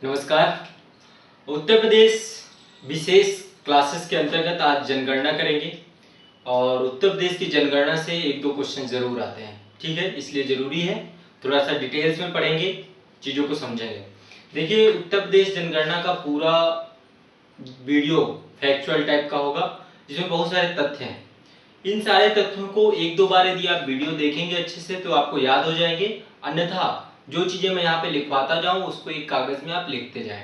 नमस्कार। उत्तर प्रदेश विशेष क्लासेस के अंतर्गत आज जनगणना करेंगे और उत्तर प्रदेश की जनगणना से एक दो क्वेश्चन जरूर आते हैं, ठीक है, इसलिए जरूरी है थोड़ा सा डिटेल्स में पढ़ेंगे, चीज़ों को समझेंगे। देखिए, उत्तर प्रदेश जनगणना का पूरा वीडियो फैक्चुअल टाइप का होगा जिसमें बहुत सारे तथ्य हैं। इन सारे तथ्यों को एक दो बार यदि आप वीडियो देखेंगे अच्छे से तो आपको याद हो जाएंगे, अन्यथा जो चीजें मैं यहाँ पे लिखवाता जाऊं उसको एक कागज में आप लिखते जाएं।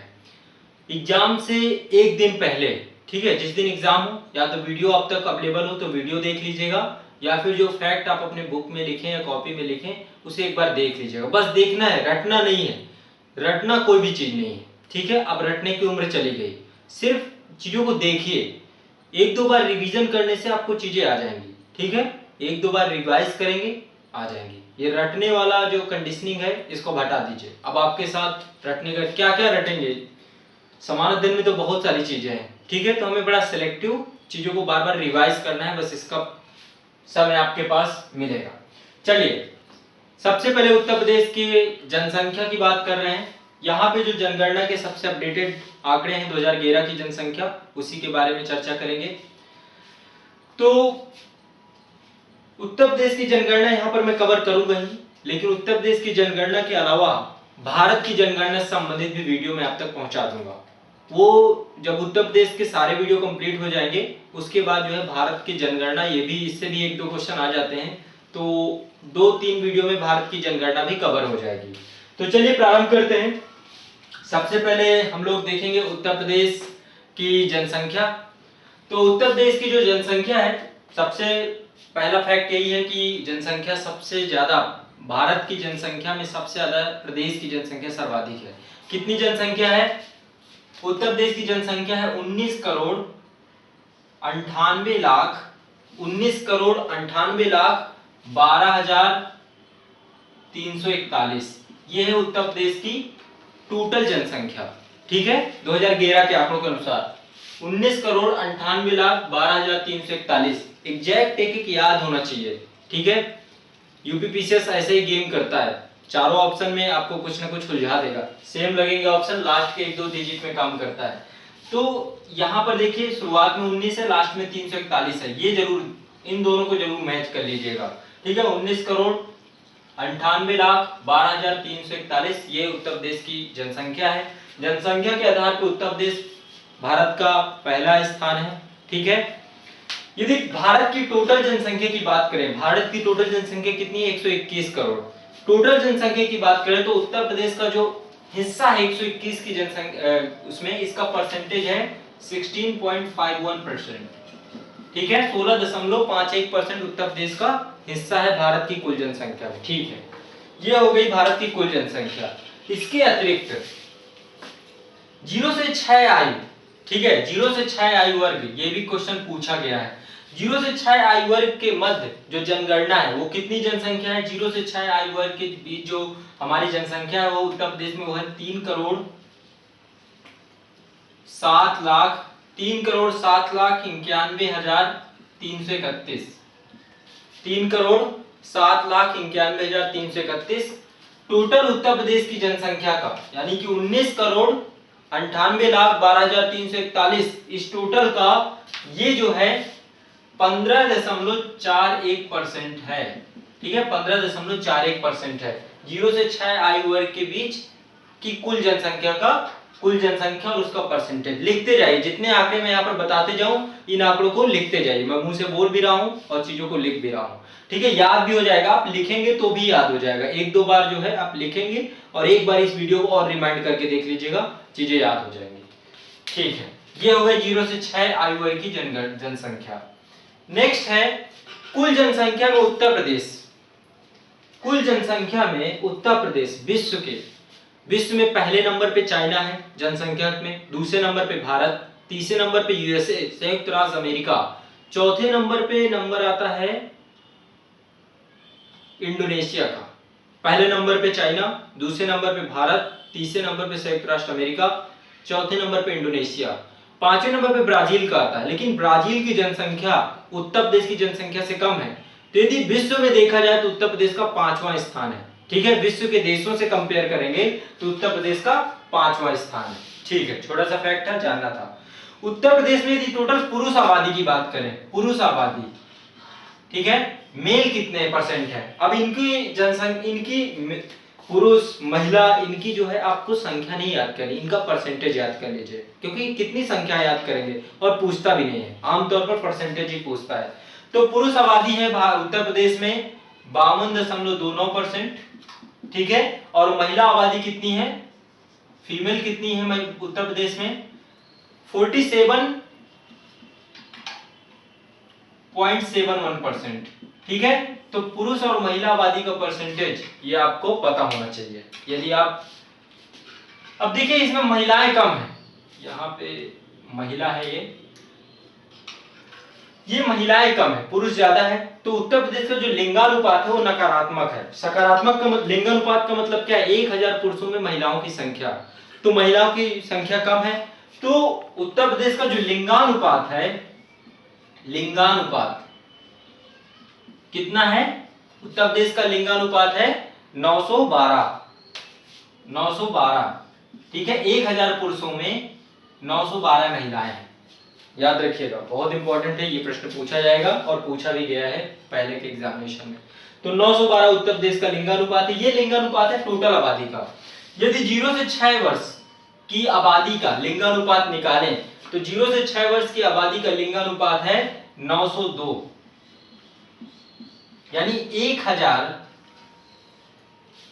एग्जाम से एक दिन पहले, ठीक है, जिस दिन एग्जाम हो या तो वीडियो अब तक अवेलेबल हो तो वीडियो देख लीजिएगा, या फिर जो फैक्ट आप अपने बुक में लिखें या कॉपी में लिखें उसे एक बार देख लीजिएगा। बस देखना है, रटना नहीं है, रटना कोई भी चीज नहीं है, ठीक है। अब रटने की उम्र चली गई, सिर्फ चीजों को देखिए, एक दो बार रिवीजन करने से आपको चीजें आ जाएंगी, ठीक है। एक दो बार रिवाइज करेंगे आ जाएंगी। ये रटने वाला जो कंडीशनिंग है इसको हटा दीजिए। अब आपके साथ रटने का क्या क्या रटेंगे, समान अध्ययन में तो बहुत सारी चीजें हैं, ठीक है, तो हमें बड़ा सिलेक्टिव चीजों को बार बार रिवाइज करना है, बस इसका समय आपके पास मिलेगा। चलिए, सबसे पहले उत्तर प्रदेश की जनसंख्या की बात कर रहे हैं। यहाँ पे जो जनगणना के सबसे अपडेटेड आंकड़े हैं 2011 की जनसंख्या, उसी के बारे में चर्चा करेंगे। तो उत्तर प्रदेश की जनगणना यहाँ पर मैं कवर करूंगा ही, लेकिन उत्तर प्रदेश की जनगणना के अलावा भारत की जनगणना से संबंधित भी वीडियो मैं आप तक पहुंचा दूंगा। वो जब उत्तर प्रदेश के सारे वीडियो कंप्लीट हो जाएंगे उसके बाद जो है भारत की जनगणना, ये भी इससे भी एक दो क्वेश्चन आ जाते हैं, तो दो तीन वीडियो में भारत की जनगणना भी कवर हो जाएगी। तो चलिए प्रारंभ करते हैं। सबसे पहले हम लोग देखेंगे उत्तर प्रदेश की जनसंख्या। तो उत्तर प्रदेश की जो जनसंख्या है, सबसे पहला फैक्ट यही है कि जनसंख्या सबसे ज्यादा, भारत की जनसंख्या में सबसे ज्यादा प्रदेश की जनसंख्या सर्वाधिक है। कितनी जनसंख्या है? उत्तर प्रदेश की जनसंख्या है 19,98,12,341। ये है उत्तर प्रदेश की टोटल जनसंख्या, ठीक है, 2011 के आंकड़ों के अनुसार 19,98,12,341। एग्जैक्ट एक याद होना चाहिए, ठीक है। यूपीपीसीएस ऐसे ही गेम करता है, चारों ऑप्शन में आपको कुछ ना कुछ सुलझा देगा, सेम लगेंगे ऑप्शन, लास्ट के एक दो डिजिट में काम करता है। तो यहाँ पर देखिए, शुरुआत में 19 है, लास्ट में 341 है, ये जरूर, इन दोनों को जरूर मैच कर लीजिएगा, ठीक है। 19,98,12,341 ये उत्तर प्रदेश की जनसंख्या है। जनसंख्या के आधार पर उत्तर प्रदेश भारत का पहला स्थान है, ठीक है। यदि भारत की टोटल जनसंख्या की बात करें, भारत की टोटल जनसंख्या कितनी है? 121 करोड़। टोटल जनसंख्या की बात करें तो उत्तर प्रदेश का जो हिस्सा है 121 की जनसंख्या, उसमें इसका परसेंटेज है 16.51%, ठीक है। 16.51% उत्तर प्रदेश का हिस्सा है भारत की कुल जनसंख्या में, ठीक है। यह हो गई भारत की कुल जनसंख्या। इसके अतिरिक्त 0 से 6 आयु, ठीक है, 0 से 6 आयु वर्ग, ये भी क्वेश्चन पूछा गया है। 0 से 6 आयु वर्ग के मध्य जो जनगणना है वो कितनी जनसंख्या है? 0 से 6 आयु वर्ग के बीच जो हमारी जनसंख्या है वो उत्तर प्रदेश में वो है 3,07,91,331। 3,07,91,331 टोटल उत्तर प्रदेश की जनसंख्या का, यानी कि 19,98,12,341 इस टोटल का ये जो है 15.41% है, ठीक है, 15.41% है। 0 से 6 आयु वर्ग के बीच की कुल जनसंख्या का, कुल जनसंख्या और उसका परसेंटेज लिखते जाइए। जितने आंकड़े मैं यहाँ पर बताते जाऊं इन आंकड़ों को लिखते जाइए। मैं मुंह से बोल भी रहा हूं और चीजों को लिख भी रहा हूं, ठीक है। याद भी हो जाएगा, आप लिखेंगे तो भी याद हो जाएगा। एक दो बार जो है आप लिखेंगे और एक बार इस वीडियो को और रिमाइंड करके देख लीजिएगा, चीजें याद हो जाएंगी, ठीक है। ये हो गई 0 से 6 आयु वर्ग की जनसंख्या। नेक्स्ट है कुल जनसंख्या में उत्तर प्रदेश। कुल जनसंख्या में उत्तर प्रदेश विश्व में पहले नंबर पे चाइना है जनसंख्या में, दूसरे नंबर पे भारत, तीसरे नंबर पे यूएसए संयुक्त राज्य अमेरिका, चौथे नंबर पे नंबर आता है इंडोनेशिया का। पहले नंबर पे चाइना, दूसरे नंबर पे भारत, तीसरे नंबर पे संयुक्त राष्ट्र अमेरिका, चौथे नंबर पे इंडोनेशिया, पांचवें नंबर पे ब्राजील का आता है। लेकिन ब्राजील की जनसंख्या उत्तर प्रदेश की जनसंख्या से कम है, तो यदि विश्व में देखा जाए तो उत्तर प्रदेश का 5वां स्थान है, ठीक है, विश्व के देशों से कंपेयर करेंगे तो उत्तर प्रदेश का 5वां स्थान है। ठीक है, छोटा सा फैक्ट था, जानना था। उत्तर प्रदेश में यदि टोटल पुरुष आबादी की बात करें, पुरुष आबादी, ठीक है, मेल कितने परसेंट है। अब इनकी जनसंख्या, इनकी पुरुष महिला, इनकी जो है आपको संख्या नहीं याद करनी, इनका परसेंटेज याद कर लीजिए, क्योंकि कितनी संख्या याद करेंगे और पूछता भी नहीं है, आमतौर पर परसेंटेज ही पूछता है। तो पुरुष आबादी है उत्तर प्रदेश में 52.29%, ठीक है, और महिला आबादी कितनी है, फीमेल कितनी है उत्तर प्रदेश में 47.71%, ठीक है। तो पुरुष और महिला आबादी का परसेंटेज ये आपको पता होना चाहिए यदि आप, अब देखिए इसमें महिलाएं कम है, यहाँ पे महिला है, ये महिलाएं कम है, पुरुष ज्यादा है। तो उत्तर प्रदेश का जो लिंगानुपात है वो नकारात्मक है। सकारात्मक का लिंगानुपात का मतलब क्या है, 1000 पुरुषों में महिलाओं की संख्या, तो महिलाओं की संख्या कम है। तो उत्तर प्रदेश का जो लिंगानुपात है, लिंगानुपात कितना है, उत्तर प्रदेश का लिंगानुपात है 912, ठीक है। 1000 पुरुषों में 912 महिलाएं हैं, याद रखिएगा, बहुत इंपॉर्टेंट है, ये प्रश्न पूछा जाएगा और पूछा भी गया है पहले के एग्जामिनेशन में। तो 912 उत्तर प्रदेश का लिंगानुपात है। ये लिंगानुपात है टोटल आबादी का। यदि 0 से 6 वर्ष की आबादी का लिंगानुपात निकालें तो 0 से 6 वर्ष की आबादी का लिंगानुपात है 902, यानी 1000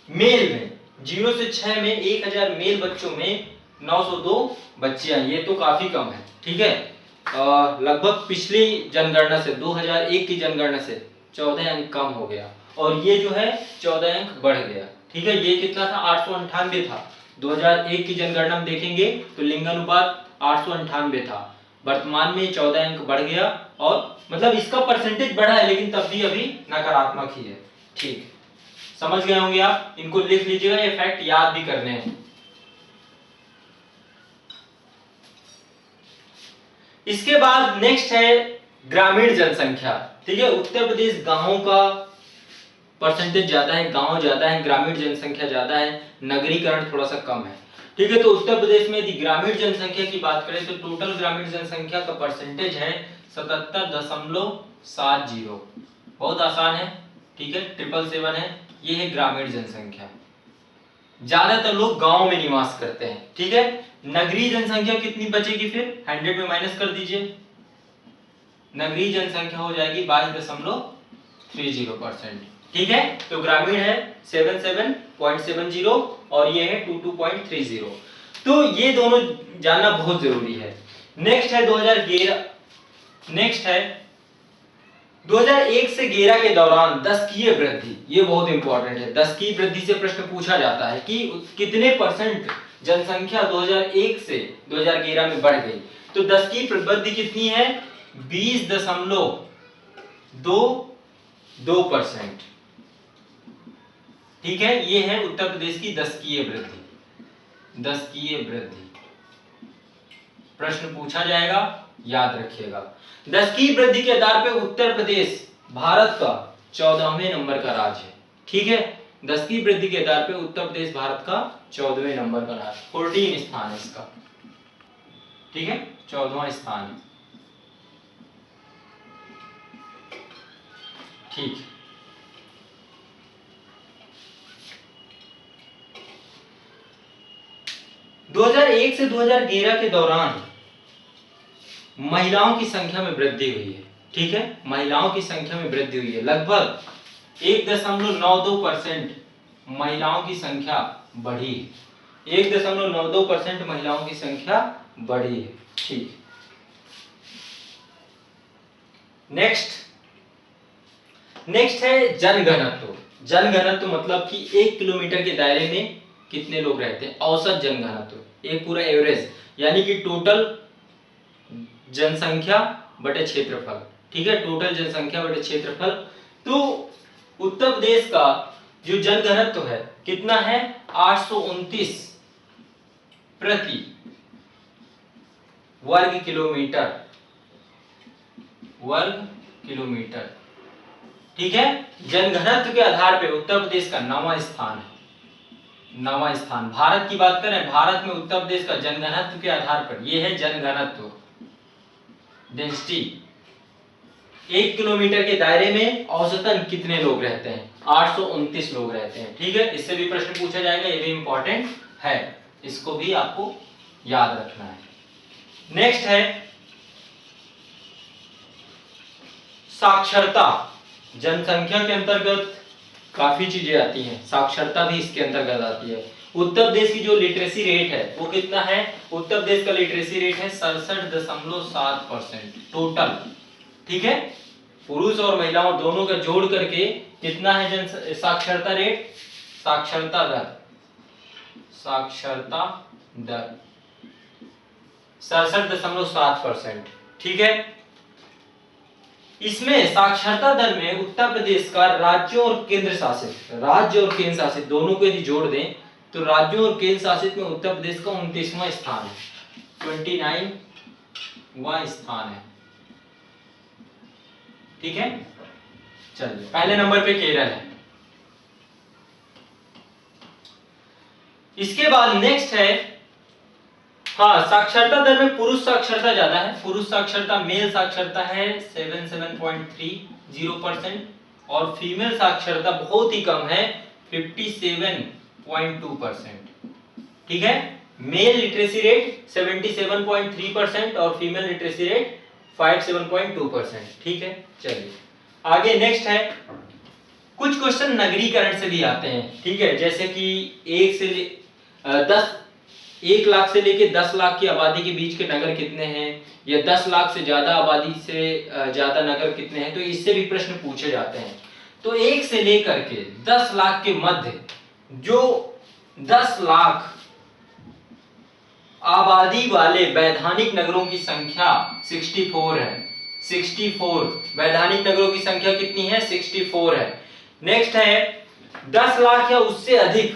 मेल में, 0 से 6 में 1000 मेल बच्चों में 902 बच्चियां, ये तो काफी कम है, ठीक है। लगभग पिछली जनगणना से 2001 की जनगणना से 14 अंक कम हो गया और ये जो है 14 अंक बढ़ गया, ठीक है। ये कितना था, 898 था। 2001 की जनगणना में देखेंगे तो लिंगानुपात 898 था, वर्तमान में 14 अंक बढ़ गया, और मतलब इसका परसेंटेज बढ़ा है लेकिन तब भी अभी नकारात्मक ही है, ठीक। समझ गए होंगे आप, इनको लिख लीजिएगा, ये फैक्ट याद भी करने हैं। इसके बाद नेक्स्ट है ग्रामीण जनसंख्या, ठीक है। उत्तर प्रदेश गांवों का परसेंटेज ज्यादा है, गांव ज्यादा है, ग्रामीण जनसंख्या ज्यादा है, नगरीकरण थोड़ा सा कम है, ठीक है। तो उत्तर प्रदेश में यदि ग्रामीण जनसंख्या की बात करें तो टोटल ग्रामीण जनसंख्या का परसेंटेज है 77.70, बहुत आसान है, ठीक है, 777 है, ये है ग्रामीण जनसंख्या। ज्यादातर लोग गांव में निवास करते हैं, ठीक है। नगरीय जनसंख्या कितनी बचेगी, फिर 100 में माइनस कर दीजिए, नगरीय जनसंख्या हो जाएगी 22.30%, ठीक है। तो ग्रामीण है 77.70 और ये है 22.30, तो ये दोनों जानना बहुत जरूरी है। नेक्स्ट है 2011, नेक्स्ट है 2001 से 11 के दौरान दशकीय वृद्धि, ये बहुत इंपॉर्टेंट है। दशकीय वृद्धि से प्रश्न पूछा जाता है कि कितने परसेंट जनसंख्या 2001 से 2011 में बढ़ गई। तो दशकीय वृद्धि कितनी है, 20.22%, ठीक है। ये है उत्तर प्रदेश की दशकीय वृद्धि, दशकीय वृद्धि प्रश्न पूछा जाएगा, याद रखिएगा। दशकीय वृद्धि के आधार पर उत्तर प्रदेश भारत का 14वें नंबर का राज्य है, ठीक है। दशकीय वृद्धि के आधार पर उत्तर प्रदेश भारत का 14वें नंबर का राज्य, 14 स्थान है इसका, ठीक है, 14वां स्थान है, ठीक। 2001 से 2011 के दौरान महिलाओं की संख्या में वृद्धि हुई है, ठीक है, महिलाओं की संख्या में वृद्धि हुई है, लगभग 1.92% महिलाओं की संख्या बढ़ी है, 1.92% महिलाओं की संख्या बढ़ी है, ठीक। नेक्स्ट है जनघनत्व। जनघनत्व मतलब कि 1 किलोमीटर के दायरे में कितने लोग रहते हैं, औसत जनघनत्व, एक पूरा एवरेज, यानी कि टोटल जनसंख्या बटे क्षेत्रफल, ठीक है, टोटल जनसंख्या बटे क्षेत्रफल। तो उत्तर प्रदेश का जो जनघनत्व है कितना है, 829 प्रति वर्ग किलोमीटर, ठीक है, जनघनत्व के आधार पे उत्तर प्रदेश का 9वां स्थान है। 9वां स्थान, भारत की बात करें, भारत में उत्तर प्रदेश का जनघनत्व के आधार पर, यह है जनघनत्व डेंसिटी, 1 किलोमीटर के दायरे में औसतन कितने लोग रहते हैं? 829 लोग रहते हैं। ठीक है, इससे भी प्रश्न पूछा जाएगा, ये भी इंपॉर्टेंट है, इसको भी आपको याद रखना है। नेक्स्ट है साक्षरता। जनसंख्या के अंतर्गत काफी चीजें आती हैं, साक्षरता भी इसके अंतर्गत आती है। उत्तर प्रदेश की जो लिटरेसी रेट है वो कितना है? उत्तर प्रदेश का लिटरेसी रेट है 67.7% टोटल। ठीक है, पुरुष और महिलाओं दोनों का जोड़ करके कितना है जन साक्षरता रेट? साक्षरता दर 67.7%। ठीक है, इसमें साक्षरता दर में उत्तर प्रदेश का राज्यों और केंद्र शासित दोनों को यदि जोड़ दें तो राज्यों और केंद्र शासित में उत्तर प्रदेश का 29वां स्थान है, 29वां स्थान है। ठीक है, चलिए पहले नंबर पे केरल है। इसके बाद नेक्स्ट है, हाँ, साक्षरता दर में पुरुष साक्षरता ज्यादा है। पुरुष साक्षरता, मेल साक्षरता है 77.30% और फीमेल साक्षरता बहुत ही कम है 57.2%। ठीक है, मेल लिटरेसी रेट 77.3% और फीमेल लिटरेसी रेट 57.2%। ठीक है, चलिए आगे नेक्स्ट है, कुछ क्वेश्चन नगरीकरण से भी आते हैं। ठीक है, जैसे कि 1 लाख से लेके 10 लाख की आबादी के बीच के नगर कितने हैं, या 10 लाख से ज्यादा आबादी से ज्यादा नगर कितने हैं, तो इससे भी प्रश्न पूछे जाते हैं। तो 1 से लेकर के 10 लाख के मध्य जो 10 लाख आबादी वाले वैधानिक नगरों की संख्या 64 है। 64 वैधानिक नगरों की संख्या कितनी है? 64 है। नेक्स्ट है 10 लाख या उससे अधिक,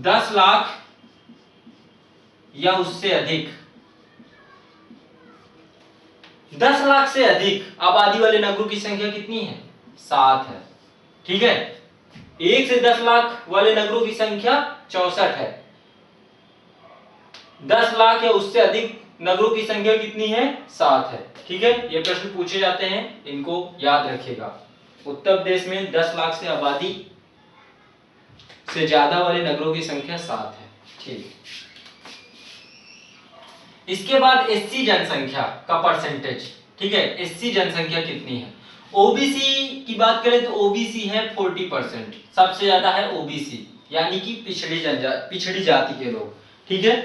10 लाख या उससे अधिक, 10 लाख से अधिक आबादी वाले नगरों की संख्या कितनी है? 7 है। ठीक है, 1 से 10 लाख वाले नगरों की संख्या 64 है। 10 लाख या उससे अधिक नगरों की संख्या कितनी है? 7 है। ठीक है, ये प्रश्न पूछे जाते हैं, इनको याद रखिएगा। उत्तर प्रदेश में 10 लाख से आबादी से ज्यादा वाले नगरों की संख्या 7 है। ठीक, इसके बाद एससी जनसंख्या का परसेंटेज। ठीक है, एससी जनसंख्या कितनी है? ओबीसी की बात करें तो ओबीसी है 40%, सबसे ज्यादा है ओबीसी, यानी कि पिछड़ी जाति के लोग। ठीक है,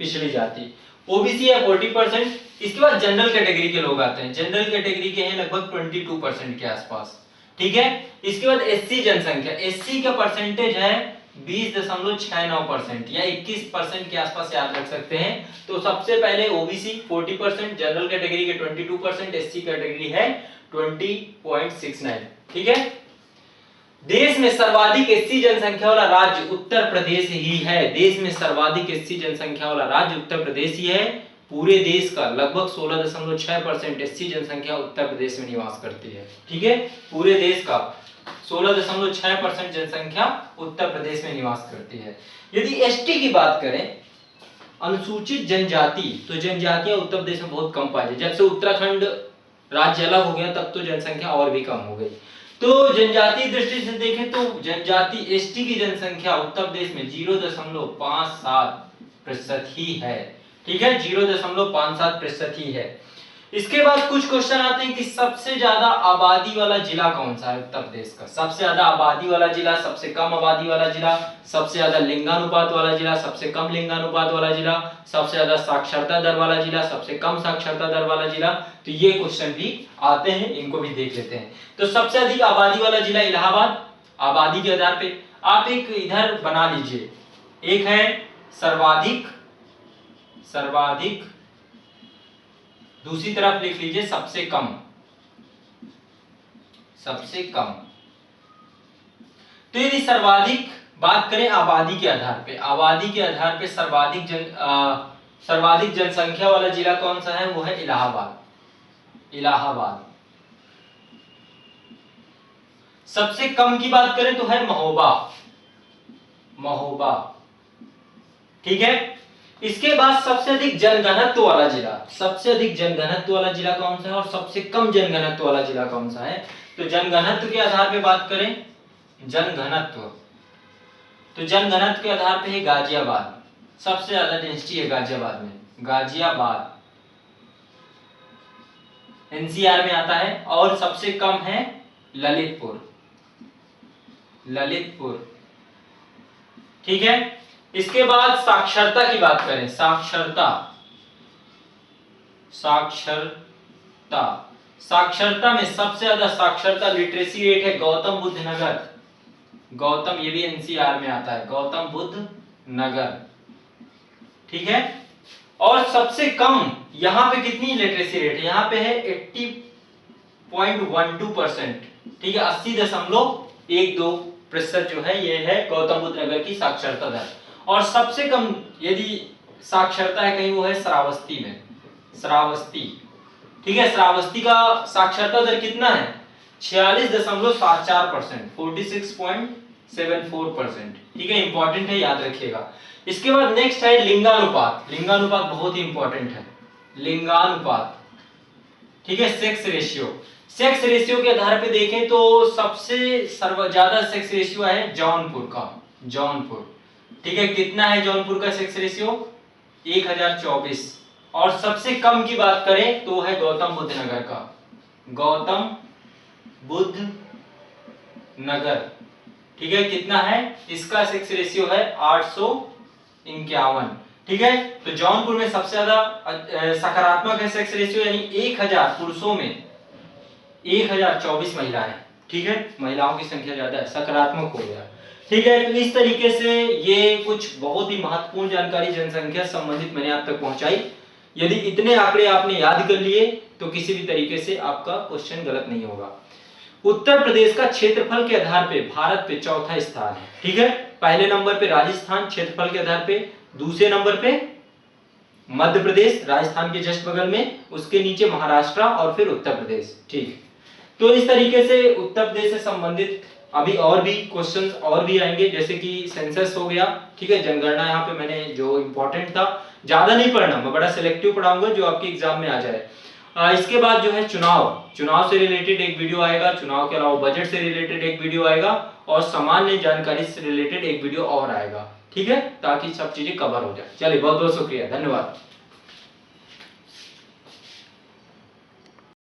पिछड़ी जाति, ओबीसी है 40%। इसके बाद जनरल कैटेगरी के लोग आते हैं, जनरल कैटेगरी के हैं लगभग 22% के आसपास। ठीक है, इसके बाद एससी जनसंख्या, एससी का परसेंटेज है 20.69% या 21% के आसपास याद रख सकते हैं। तो सबसे पहले ओबीसी 40%, जनरल कैटेगरी के 22%, एससी कैटेगरी है 20.69। ठीक है, देश में सर्वाधिक एससी जनसंख्या वाला राज्य उत्तर प्रदेश ही है। देश में सर्वाधिक एससी जनसंख्या वाला राज्य उत्तर प्रदेश ही है। पूरे देश का लगभग 16.6% एससी जनसंख्या उत्तर प्रदेश में निवास करती है। ठीक है, पूरे देश का 16.6% जनसंख्या उत्तर प्रदेश में निवास करती है। यदि एसटी की बात करें, अनुसूचित जनजाति, तो जनजातियां उत्तर प्रदेश में बहुत कम पाई जाती। जब से उत्तराखंड राज्य अलग हो गया तब तो जनसंख्या और भी कम हो गई। तो जनजाति दृष्टि से देखें तो जनजाति एसटी की जनसंख्या उत्तर प्रदेश में 0.57% ही है। ठीक है, 0.57% ही है। इसके बाद कुछ क्वेश्चन आते हैं कि सबसे ज्यादा आबादी वाला जिला कौन सा है उत्तर प्रदेश का? सबसे ज्यादा आबादी वाला जिला, सबसे कम आबादी वाला जिला, सबसे ज्यादा लिंगानुपात वाला जिला, सबसे कम लिंगानुपात वाला जिला, सबसे ज्यादा साक्षरता दर वाला जिला, सबसे कम साक्षरता दर वाला जिला। तो ये क्वेश्चन भी आते हैं, इनको भी देख लेते हैं। तो सबसे अधिक आबादी वाला जिला इलाहाबाद। आबादी के आधार पे आप एक इधर बना लीजिए, एक है सर्वाधिक, दूसरी तरफ लिख लीजिए सबसे कम। तो यदि सर्वाधिक बात करें आबादी के आधार पे, सर्वाधिक जनसंख्या वाला जिला कौन सा है? वो है इलाहाबाद। सबसे कम की बात करें तो है महोबा, महोबा, ठीक है। इसके बाद सबसे अधिक जनघनत्व वाला जिला, सबसे अधिक जनघनत्व वाला जिला कौन सा है और सबसे कम जनघनत्व वाला जिला कौन सा है? तो जनघनत्व के आधार पे बात करें, जनघनत्व, तो जनघनत्व के आधार पे है गाजियाबाद, सबसे ज्यादा डेंसिटी है गाजियाबाद में, गाजियाबाद एनसीआर में आता है। और सबसे कम है ललितपुर, ललितपुर, ठीक है। इसके बाद साक्षरता की बात करें, साक्षरता, साक्षरता, साक्षरता में सबसे ज्यादा साक्षरता लिटरेसी रेट है गौतम बुद्ध नगर, गौतम, ये भी एनसीआर में आता है, गौतम बुद्ध नगर, ठीक है। और सबसे कम यहां पे कितनी लिटरेसी रेट है? यहां पे है 80.12%, ठीक है, 80.12% जो है ये है गौतम बुद्ध नगर की साक्षरता दर। और सबसे कम यदि साक्षरता है कहीं वो है श्रावस्ती में, श्रावस्ती, ठीक है। श्रावस्ती का साक्षरता दर कितना है? 46.74%, 46.74%, ठीक है, इंपॉर्टेंट है, याद रखिएगा। इसके बाद नेक्स्ट है लिंगानुपात, लिंगानुपात बहुत ही इंपॉर्टेंट है, लिंगानुपात, ठीक है। सेक्स रेशियो, सेक्स रेशियो के आधार पे देखें तो सबसे ज्यादा सेक्स रेशियो है जौनपुर का, जौनपुर, ठीक है। कितना है जौनपुर का सेक्स रेशियो? 1024। और सबसे कम की बात करें तो है गौतम बुद्ध नगर का, गौतम बुद्ध नगर, ठीक है। कितना है इसका सेक्स रेशियो? है 851, ठीक है। तो जौनपुर में सबसे ज्यादा सकारात्मक है सेक्स रेशियो, यानी 1000 पुरुषों में 1024 महिलाएं, ठीक है, महिलाओं की संख्या ज्यादा है, सकारात्मक हो गया, ठीक है। तो इस तरीके से ये कुछ बहुत ही महत्वपूर्ण जानकारी जनसंख्या संबंधित मैंने आप तक पहुंचाई। यदि इतने आंकड़े आपने याद कर लिए तो किसी भी तरीके से आपका क्वेश्चन गलत नहीं होगा। उत्तर प्रदेश का क्षेत्रफल के आधार पे भारत पे चौथा स्थान है, ठीक है। पहले नंबर पे राजस्थान क्षेत्रफल के आधार पे, दूसरे नंबर पे मध्य प्रदेश राजस्थान के जस्ट बगल में, उसके नीचे महाराष्ट्र और फिर उत्तर प्रदेश, ठीक। तो इस तरीके से उत्तर प्रदेश से संबंधित अभी और भी क्वेश्चंस और भी आएंगे, जैसे कि सेंसस हो गया, ठीक है, जनगणना यहाँ पे मैंने जो इंपॉर्टेंट था, ज्यादा नहीं पढ़ना, मैं बड़ा सिलेक्टिव पढ़ाऊंगा जो आपके एग्जाम में आ जाए। इसके बाद जो है चुनाव, चुनाव से रिलेटेड एक वीडियो आएगा, चुनाव के अलावा बजट से रिलेटेड एक वीडियो आएगा और सामान्य जानकारी से रिलेटेड एक वीडियो और आएगा, ठीक है, ताकि सब चीजें कवर हो जाए। चलिए, बहुत बहुत शुक्रिया, धन्यवाद।